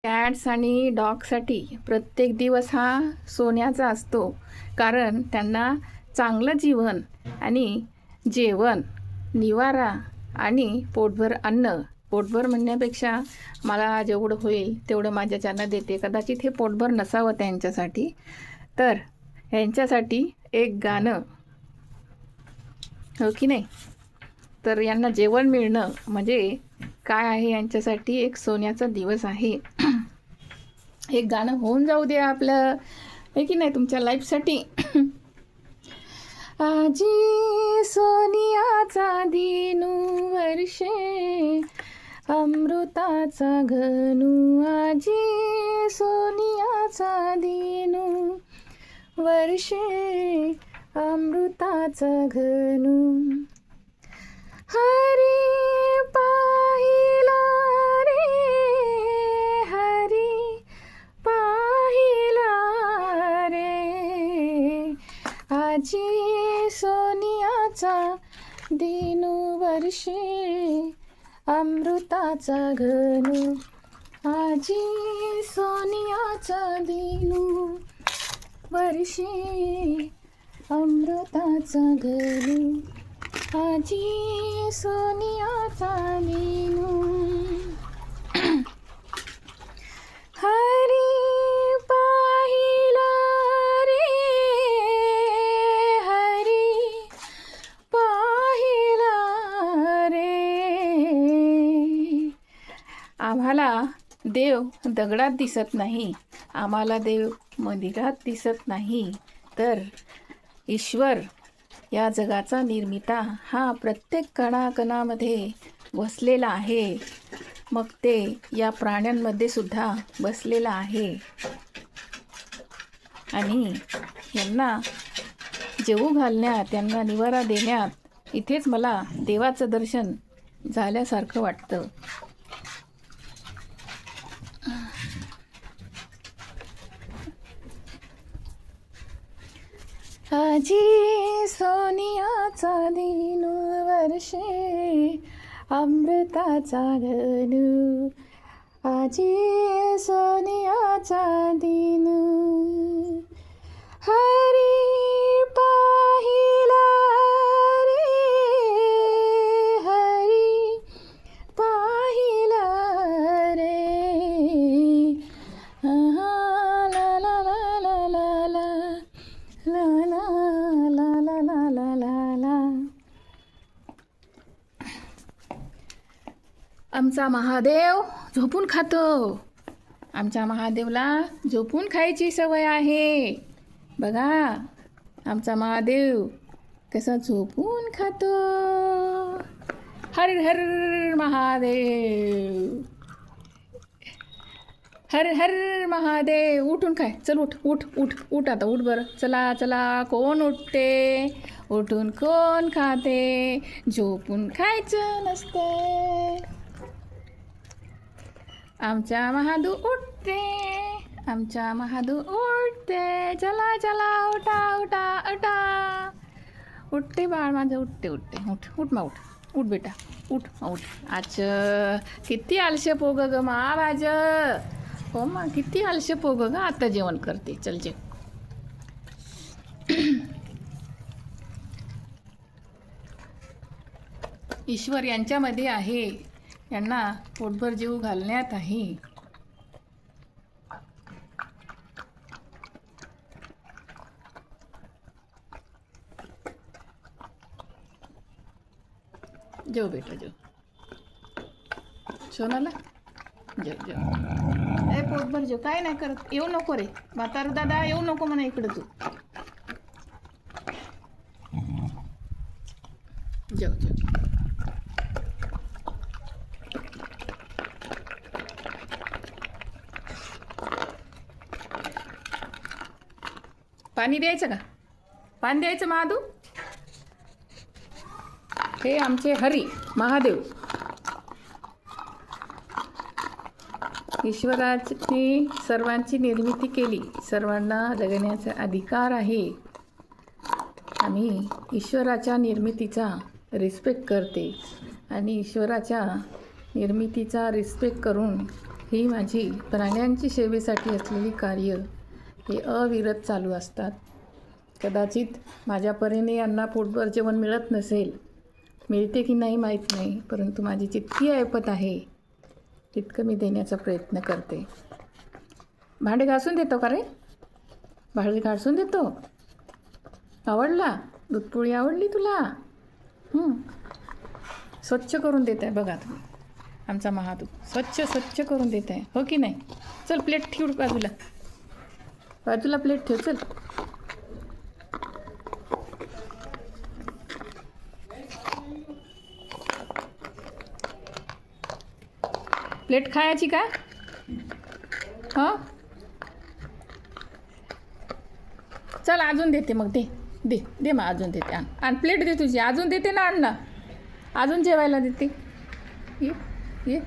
Cats आणि डॉगसाठी प्रत्येक दिवस हा सोन्याचा असतो, कारण त्यांना चांगलं जीवन आणि जेवण, निवारा आणि पोटभर अन्न. पोटभर म्हणण्यापेक्षा मला जेवढं होईल तेवढं माझ्याच्यानं देते. कदाचित हे पोटभर नसावं त्यांच्यासाठी, तर ह्यांच्यासाठी एक गाणं, हो की नाही? तर यांना जेवण मिळणं म्हणजे काय आहे, यांच्यासाठी एक सोन्याचा दिवस आहे. एक गाणं होऊन जाऊ दे आपलं, आहे की नाही, तुमच्या लाईफसाठी. आजी सोनियाचा दिनू वर्षे अमृताचा घनू, आजी सोनियाचा दिनू वर्षे अमृताचा घनू. हरी पाहिला रे, हरी पाहिला रे, आजी सोनियाचा दिनू वर्षे अमृताचा घनू, आजी सोनियाचा दिनू वर्षे अमृताचा घनू, आजी सोनियाचा दिनू. हरी पाहिला रे, हरी पाहिला रे. आम्हाला देव दगडात दिसत नाही, आम्हाला देव मंदिरात दिसत नाही, तर ईश्वर या जगाचा निर्मिता हा प्रत्येक कणाकणामध्ये वसलेला आहे. मग ते या प्राण्यांमध्ये सुद्धा बसलेला आहे. आणि यांना जेवू घालण्यात, त्यांना निवारा देण्यात इथेच मला देवाचं दर्शन झाल्यासारखं वाटतं. आजी सोनियाचा दिनू वर्षे अमृताचा घनू, आजी सोनियाचा दिनू. हरी पाहिला रे, हरी पाहिला रे, ला ला ला ला ला ला ला ला ला ला ला ला ला. आमचा महादेव झोपून खातो. आमच्या महादेवला झोपून खायची सवय आहे. बघा आमचा महादेव कसा झोपून खातो. हर हर महादेव, हर हर महादेव. उठून खाय, चल उठ उठ उठ उठ, आता उठ बरं. चला चला, कोण उठते, उठून कोण खाते, झोपून खायचं नसते. आमच्या महादू उठते, आमच्या महादू उठते. चला चला, उठा उठा उठा. उठते बाळ माझं, उठते उठते. उठ उठ मा, उठ उठ बेटा, उठ उठ. अच्छा किती आलशे पोग ग मा बाज. हो मा, किती आलशे पोग ग. आता जेवण करते, चल जे. ईश्वर यांच्यामध्ये आहे, यांना पोटभर जीव घालण्यात आहे. जेव बेटा जेव, सोनाला जेव जेव. ए पोटभर जेव, काय नाही करत. येऊ नको रे म्हातार दादा, येऊ नको म्हणा इकडं. तू जेव जेव. पाणी द्यायचं का? पाणी द्यायचं महादेव. हे आमचे हरी महादेव. ईश्वराने सर्वांची निर्मिती केली, सर्वांना जगण्याचा अधिकार आहे. आम्ही ईश्वराच्या निर्मितीचा रिस्पेक्ट करते आणि ईश्वराच्या निर्मितीचा रिस्पेक्ट करून ही माझी प्राण्यांची सेवेसाठी असलेली कार्य हे अविरत चालू असतात. कदाचित माझ्या परीने यांना पोटभर जेवण मिळत नसेल, मिळते की नाही माहीत नाही, परंतु माझी जितकी ऐपत आहे तितकं मी देण्याचा प्रयत्न करते. भांडे घासून देतो का रे? भांडे घासून देतो. आवडला? दूधपोळी आवडली तुला? स्वच्छ करून देत आहे बघा तुम्ही. आमचा महादूत स्वच्छ करून देत आहे, हो की नाही? चल प्लेट ठेव बाजूला प्लेट ठेव. चल प्लेट खायची का? हां चल अजून देते मग. दे मग अजून देते. आण प्लेट दे तुझी. अजून देते ना अण्णा, अजून जेवायला देते. ये